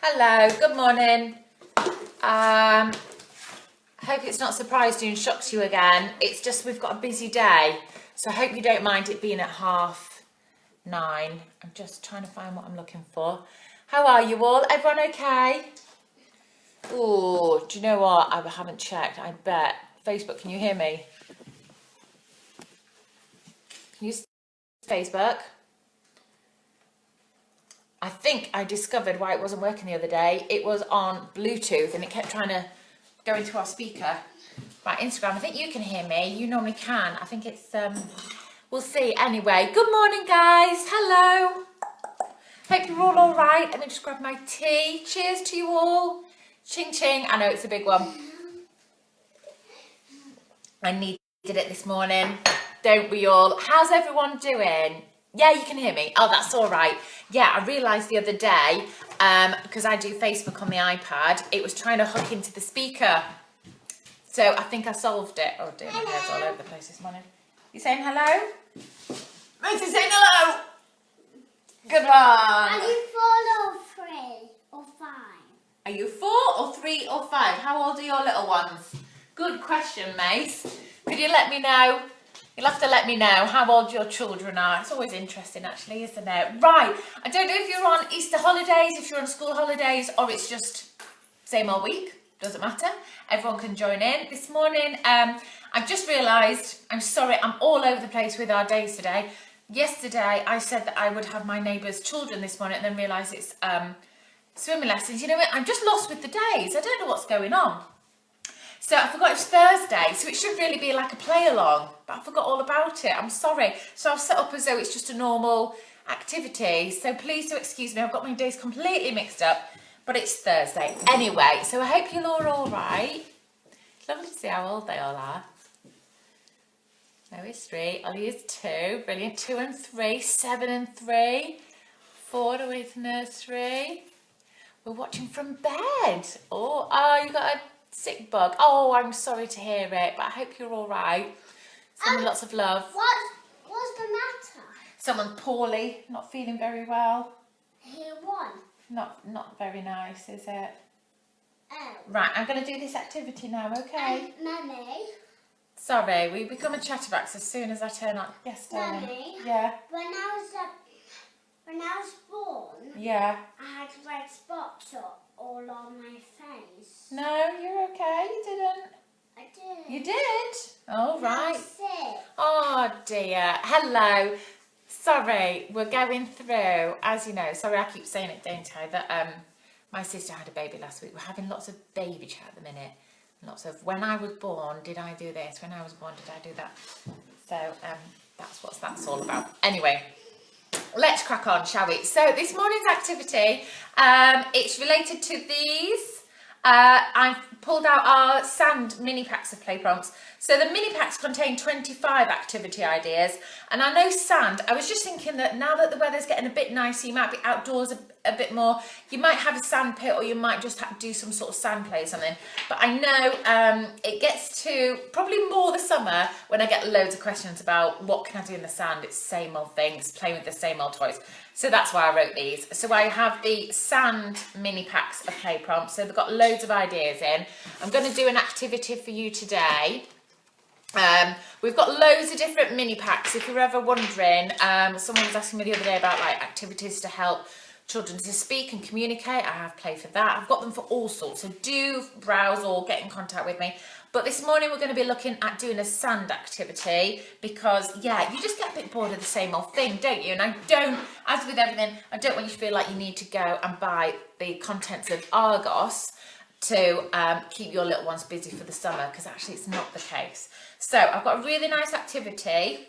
Hello, good morning. Hope it's not surprised you and shocks you again. It's just we've got a busy day, so I hope you don't mind it being at 9:30. I'm just trying to find what I'm looking for. How are you all? Everyone okay? Oh, do you know what? I haven't checked. I bet. Facebook, can you hear me? Can you see Facebook? I think I discovered why it wasn't working the other day. It was on Bluetooth and it kept trying to go into our speaker. Right, Instagram, I think you can hear me. You normally can. I think it's, we'll see. Anyway, good morning, guys. Hello. Hope you're all right. Let me just grab my tea. Cheers to you all. Ching, ching. I know it's a big one. I needed it this morning. Don't we all? How's everyone doing? Yeah, you can hear me. Oh, that's all right. Yeah, I realised the other day, because I do Facebook on the iPad, it was trying to hook into the speaker. So I think I solved it. Oh dear, my hair's all over the place this morning. You saying hello? Rosie, saying hello. Good one. Are you 4 or 3 or 5? Are you 4 or 3 or 5? How old are your little ones? Good question, Mace. Could you let me know? You'll have to let me know how old your children are. It's always interesting, actually, isn't it? Right, I don't know if you're on Easter holidays, if you're on school holidays, or it's just same old week. Doesn't matter. Everyone can join in. This morning, I've just realised, I'm sorry, I'm all over the place with our days today. Yesterday, I said that I would have my neighbour's children this morning, and then realised it's swimming lessons. You know what? I'm just lost with the days. I don't know what's going on. So I forgot it's Thursday, so it should really be like a play along, but I forgot all about it. I'm sorry. So I've set up as though it's just a normal activity. So please do excuse me, I've got my days completely mixed up, but it's Thursday. Anyway, so I hope you're all right. Lovely to see how old they all are. Noah's 3, Ollie is 2, brilliant. 2 and 3, 7 and 3, 4 away to nursery. We're watching from bed. Oh, you got a sick bug. Oh, I'm sorry to hear it, but I hope you're all right. Sending lots of love. What's the matter? Someone's poorly, not feeling very well. Who won? Not very nice, is it? Oh. Right, I'm going to do this activity now, okay? Mummy. Sorry, we become a chatterbox as soon as I turn on. Yes, darling. Mummy. Yeah. When I was born, Yeah. I had red spots all on my face. No, you're okay. You didn't. I did. You did? Oh, right. I'm sick. Oh, dear. Hello. Sorry, we're going through, as you know, sorry I keep saying it, don't I, that my sister had a baby last week. We're having lots of baby chat at the minute. Lots of, when I was born, did I do this? When I was born, did I do that? So that's what that's all about. Anyway, let's crack on, shall we? So this morning's activity, it's related to these. I've pulled out our sand mini packs of play prompts. So the mini packs contain 25 activity ideas. And I know sand, I was just thinking that now that the weather's getting a bit nicer, you might be outdoors a bit more. You might have a sand pit, or you might just have to do some sort of sand play or something. But I know it gets to probably more the summer when I get loads of questions about what can I do in the sand. It's the same old things, playing with the same old toys. So that's why I wrote these. So I have the sand mini packs of play prompts. So they've got loads of ideas in. I'm going to do an activity for you today. We've got loads of different mini packs. If you're ever wondering, someone was asking me the other day about like activities to help children to speak and communicate. I have play for that. I've got them for all sorts. So do browse or get in contact with me. But this morning we're going to be looking at doing a sand activity because, yeah, you just get a bit bored of the same old thing, don't you? And I don't, as with everything, I don't want you to feel like you need to go and buy the contents of Argos to keep your little ones busy for the summer, because actually it's not the case. So I've got a really nice activity.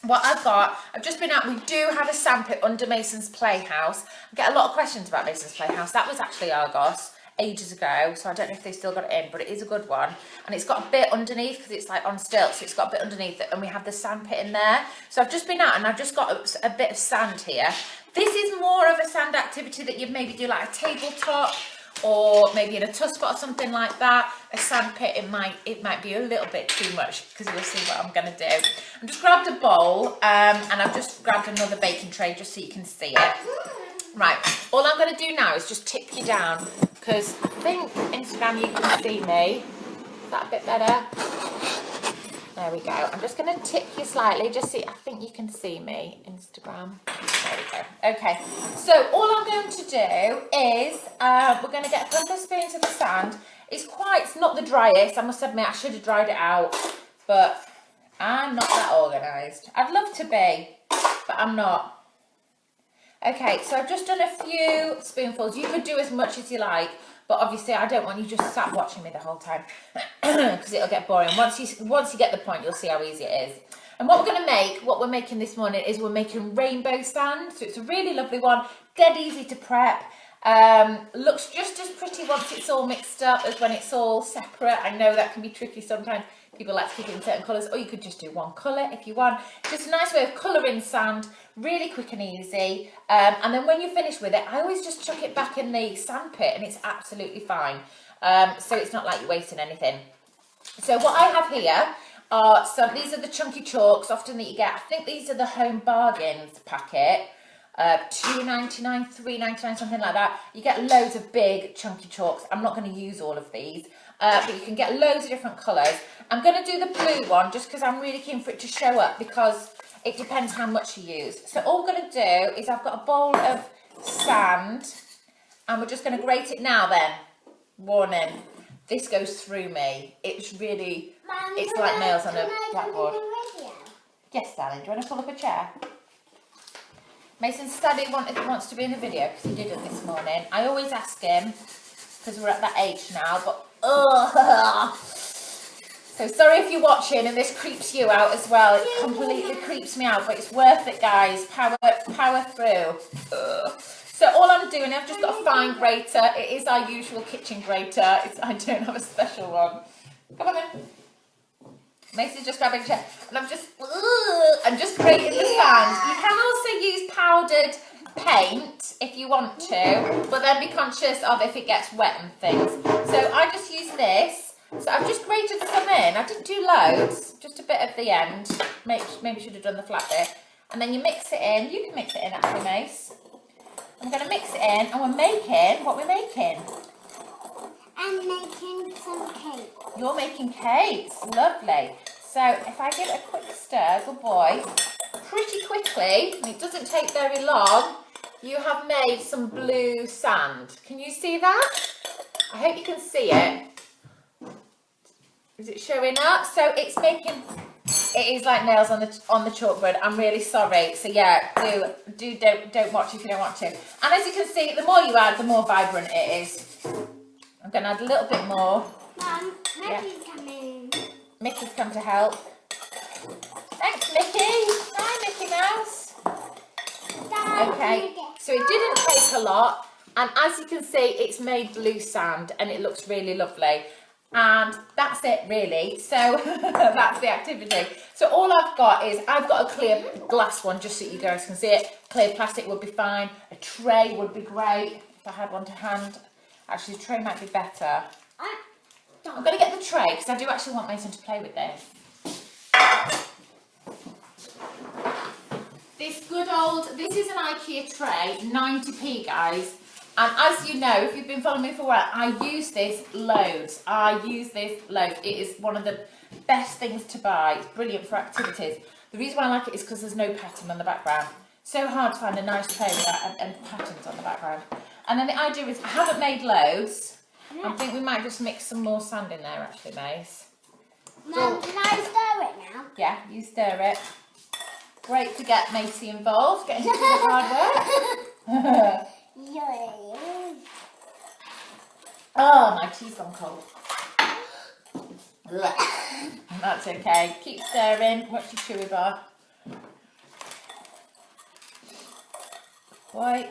What I've just been out, we do have a sandpit under Mason's Playhouse. I get a lot of questions about Mason's Playhouse. That was actually Argos ages ago, so I don't know if they still got it in, but it is a good one. And it's got a bit underneath because it's like on stilts, so it's got a bit underneath it, and we have the sandpit in there. So I've just been out and I've just got a bit of sand here. This is more of a sand activity that you'd maybe do like a tabletop, or maybe in a tuss spot or something like that. A sand pit, it might be a little bit too much, because you'll see what I'm going to do. I've just grabbed a bowl and I've just grabbed another baking tray just so you can see it. Right, all I'm going to do now is just tip you down because I think Instagram you can see me. Is that a bit better? There we go. I'm just going to tip you slightly, just see, I think you can see me, Instagram. There we go. Okay, so all I'm going to do is, we're going to get a couple of spoons of the sand. It's not the driest, I must admit, I should have dried it out, but I'm not that organised. I'd love to be, but I'm not. Okay, so I've just done a few spoonfuls. You could do as much as you like, but obviously I don't want you just sat watching me the whole time because it'll get boring. Once you get the point, you'll see how easy it is. And what we're making this morning is we're making rainbow sand. So it's a really lovely one, dead easy to prep. Looks just as pretty once it's all mixed up as when it's all separate. I know that can be tricky sometimes. People like to keep it in certain colours, or you could just do one colour if you want. Just a nice way of colouring sand, really quick and easy. And then when you finish with it, I always just chuck it back in the sand pit and it's absolutely fine. So it's not like you're wasting anything. So what I have here are these are the chunky chalks, often that you get. I think these are the Home Bargains packet. £2.99, £3.99, something like that. You get loads of big chunky chalks. I'm not going to use all of these, but you can get loads of different colours. I'm going to do the blue one just because I'm really keen for it to show up because it depends how much you use. So all I'm going to do is I've got a bowl of sand and we're just going to grate it now then. Warning, this goes through me. It's really, Mum, it's like nails on a blackboard. Yes, darling, do you want to pull up a chair? Mason's daddy wants to be in the video because he didn't this morning. I always ask him because we're at that age now, but so sorry if you're watching and this creeps you out as well. It completely creeps me out, but it's worth it, guys. Power through. So all I'm doing, I've just got a fine grater. It is our usual kitchen grater. I don't have a special one. Come on then. Mason's just grabbing a chair, and I'm just grating the sand. You can also use powdered paint if you want to, but then be conscious of if it gets wet and things. So I just use this. So I've just grated some in. I didn't do loads, just a bit at the end. Maybe should have done the flat bit. And then you mix it in. You can mix it in actually, Mace. I'm going to mix it in, and we're making what we're making. I'm making some cake. You're making cakes. Lovely. So if I give it a quick stir, good boy, pretty quickly, and it doesn't take very long, you have made some blue sand. Can you see that? I hope you can see it. Is it showing up? So it's making, it is like nails on the chalkboard. I'm really sorry. So yeah, don't watch if you don't want to. And as you can see, the more you add, the more vibrant it is. I'm going to add a little bit more. Mum, Mickey's coming. Mickey's come to help. Thanks, Mickey. Hi, Mickey Mouse. Okay, so it didn't take a lot. And as you can see, it's made blue sand and it looks really lovely. And that's it, really. So that's the activity. So all I've got is, I've got a clear glass one just so you guys can see it. Clear plastic would be fine. A tray would be great if I had one to hand. Actually, the tray might be better. I'm going to get the tray because I do actually want Mason to play with this. This is an IKEA tray, 90p, guys. And as you know, if you've been following me for a while, I use this loads. It is one of the best things to buy. It's brilliant for activities. The reason why I like it is because there's no pattern on the background. So hard to find a nice tray without and patterns on the background. And then the idea is, I haven't made loads. I think we might just mix some more sand in there, actually, Mace. Mum, can I stir it now? Yeah, you stir it. Great to get Macy involved, get into the hard work. Oh, my tea's gone cold. That's okay. Keep stirring. Watch your chewy bar. Boy.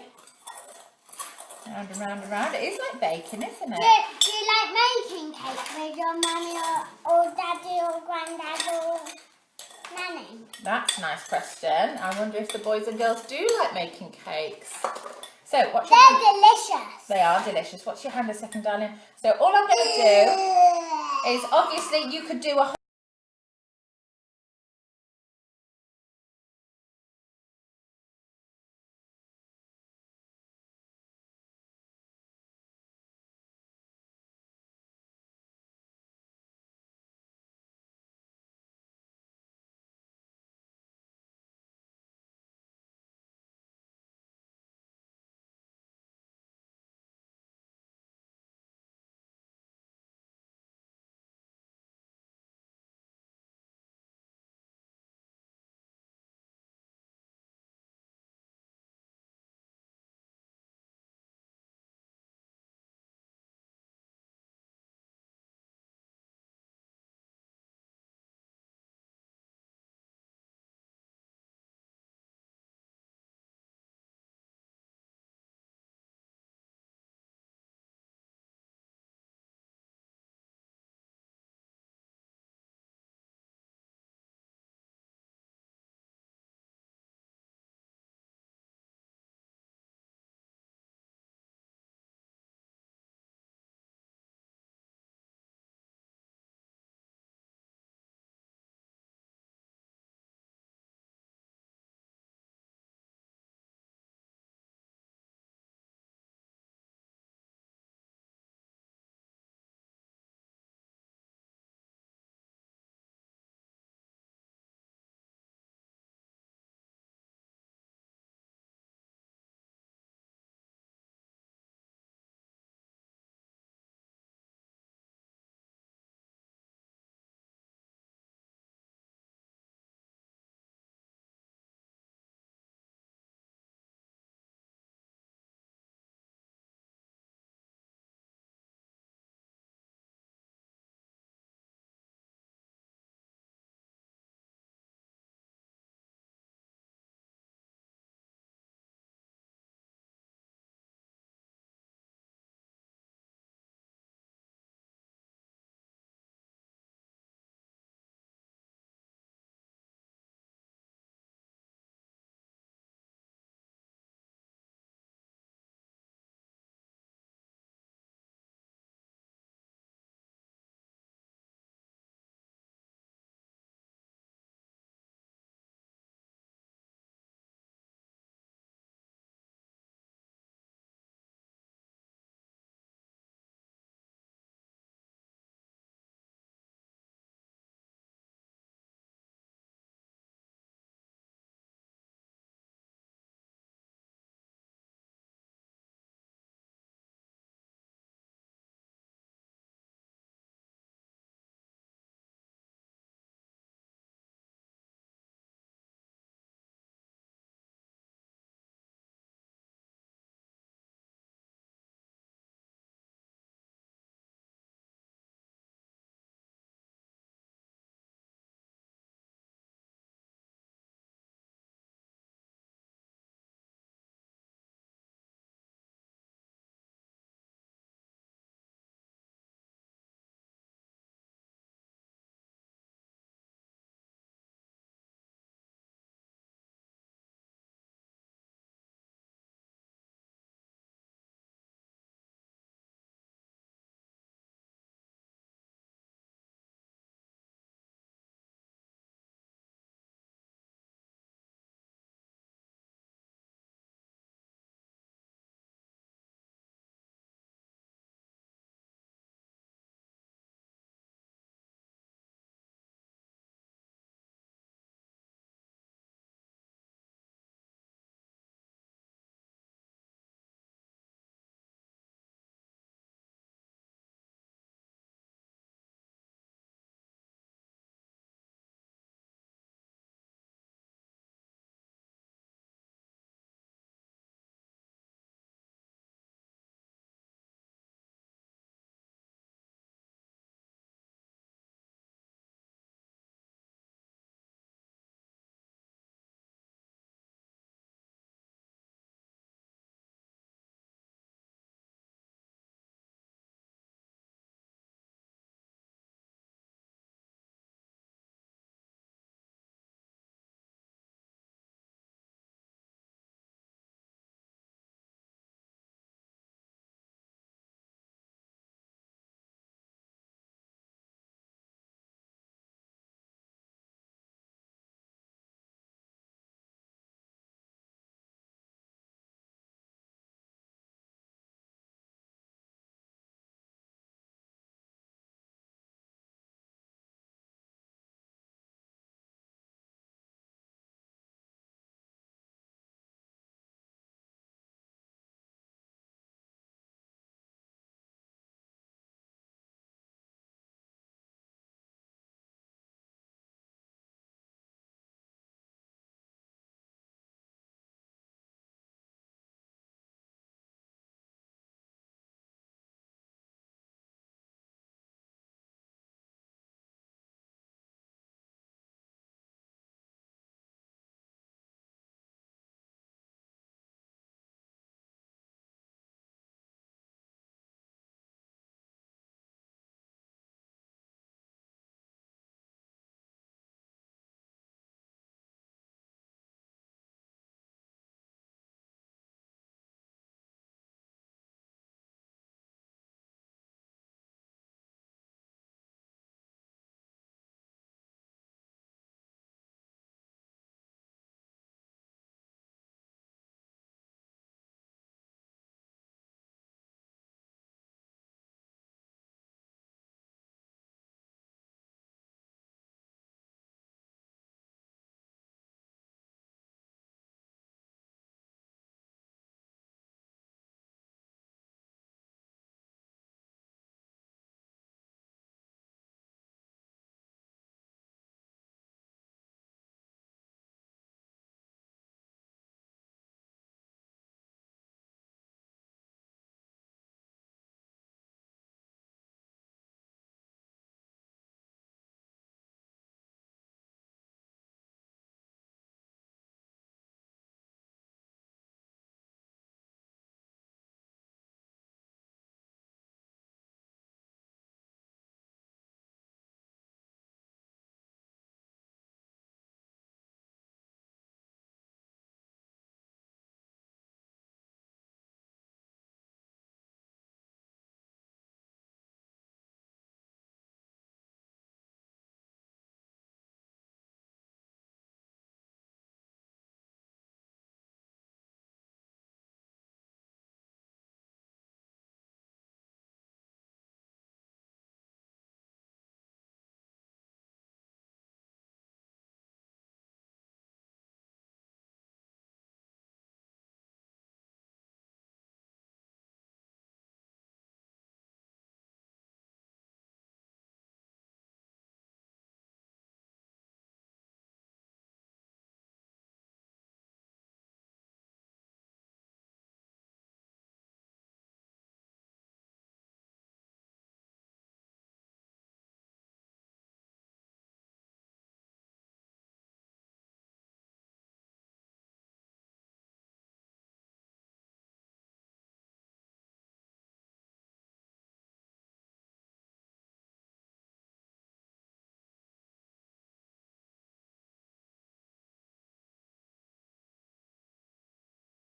Round and round and round. It is like baking, isn't it? Do you like making cake with your mummy or daddy or granddad or nanny? That's a nice question. I wonder if the boys and girls do like making cakes. So, They're delicious. They are delicious. Watch your hand a second, darling. So all I'm going to do is, obviously, you could do a